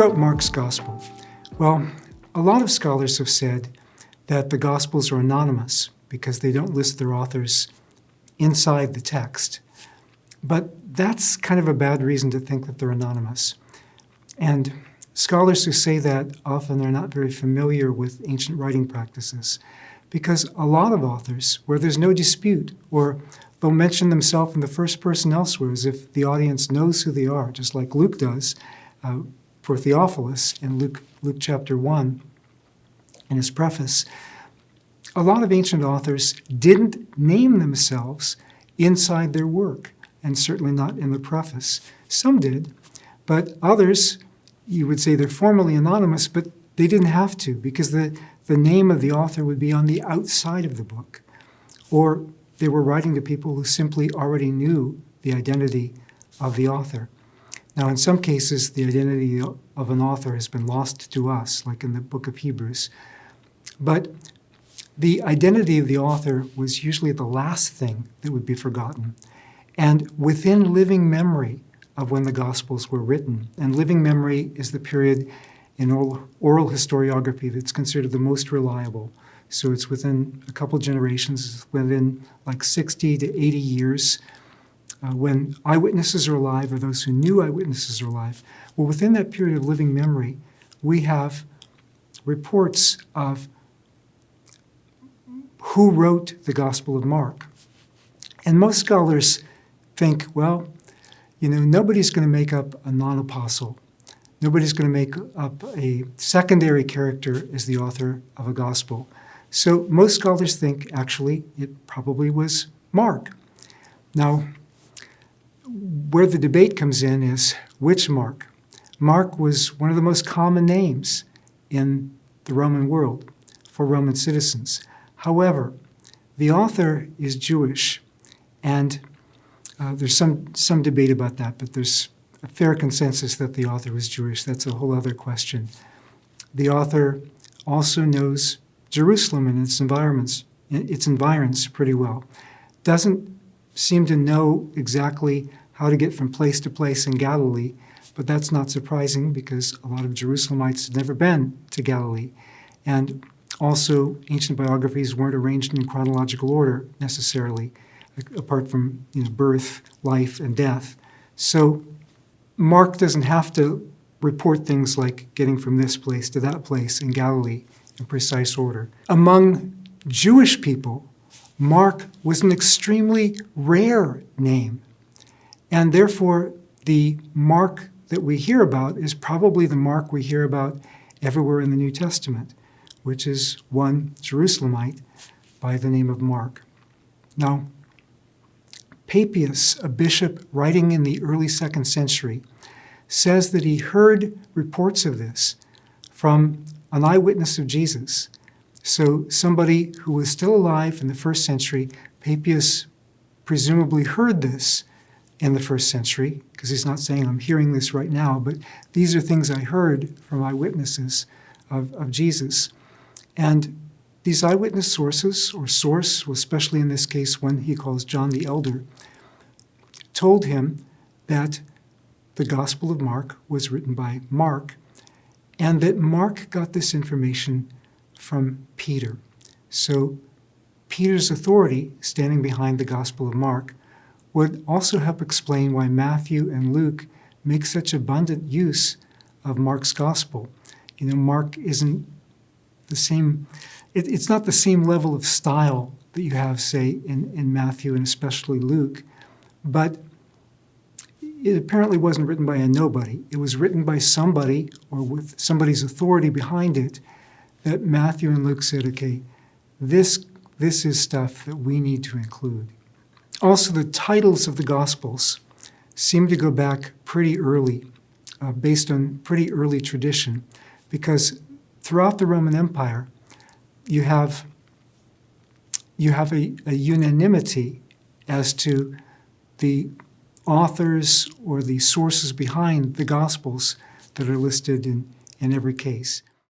wrote Mark's Gospel? Well, a lot of scholars have said that the Gospels are anonymous because they don't list their authors inside the text. But that's kind of a bad reason to think that they're anonymous. And scholars who say that often are not very familiar with ancient writing practices, because a lot of authors, where there's no dispute, or they'll mention themselves in the first person elsewhere as if the audience knows who they are, just like Luke does for Theophilus in Luke chapter 1 in his preface. A lot of ancient authors didn't name themselves inside their work, and certainly not in the preface. Some did, but others, you would say they're formally anonymous, but they didn't have to, because the name of the author would be on the outside of the book, or they were writing to people who simply already knew the identity of the author. Now, in some cases, the identity of an author has been lost to us, like in the book of Hebrews. But the identity of the author was usually the last thing that would be forgotten. And within living memory of when the Gospels were written, and living memory is the period in oral historiography that's considered the most reliable. So it's within a couple generations, within like 60 to 80 years, when eyewitnesses are alive, or those who knew eyewitnesses are alive. Well, within that period of living memory, we have reports of who wrote the Gospel of Mark. And most scholars think, well, nobody's going to make up a non-apostle. Nobody's going to make up a secondary character as the author of a gospel. So most scholars think, actually, it probably was Mark. Now, where the debate comes in is which Mark. Mark was one of the most common names in the Roman world for Roman citizens. However, the author is Jewish, and there's some debate about that, but there's a fair consensus that the author was Jewish. That's a whole other question. The author also knows Jerusalem and its environs pretty well. Doesn't seem to know exactly how to get from place to place in Galilee, but that's not surprising because a lot of Jerusalemites had never been to Galilee. And also, ancient biographies weren't arranged in chronological order necessarily, apart from birth, life, and death. So Mark doesn't have to report things like getting from this place to that place in Galilee in precise order. Among Jewish people, Mark was an extremely rare name, and therefore the Mark that we hear about is probably the Mark we hear about everywhere in the New Testament, which is one Jerusalemite by the name of Mark. Now, Papias, a bishop writing in the early 2nd century, says that he heard reports of this from an eyewitness of Jesus. So somebody who was still alive in the 1st century, Papias presumably heard this in the 1st century, because he's not saying I'm hearing this right now, but these are things I heard from eyewitnesses of Jesus. And these eyewitness sources, or source, especially in this case one he calls John the Elder, told him that the Gospel of Mark was written by Mark, and that Mark got this information from Peter. So Peter's authority, standing behind the Gospel of Mark, would also help explain why Matthew and Luke make such abundant use of Mark's Gospel. Mark isn't the same, it's not the same level of style that you have, say, in Matthew and especially Luke, but it apparently wasn't written by a nobody. It was written by somebody, or with somebody's authority behind it, that Matthew and Luke said, okay, this is stuff that we need to include. Also, the titles of the Gospels seem to go back pretty early, based on pretty early tradition, because throughout the Roman Empire, you have a unanimity as to the authors or the sources behind the Gospels that are listed in every case.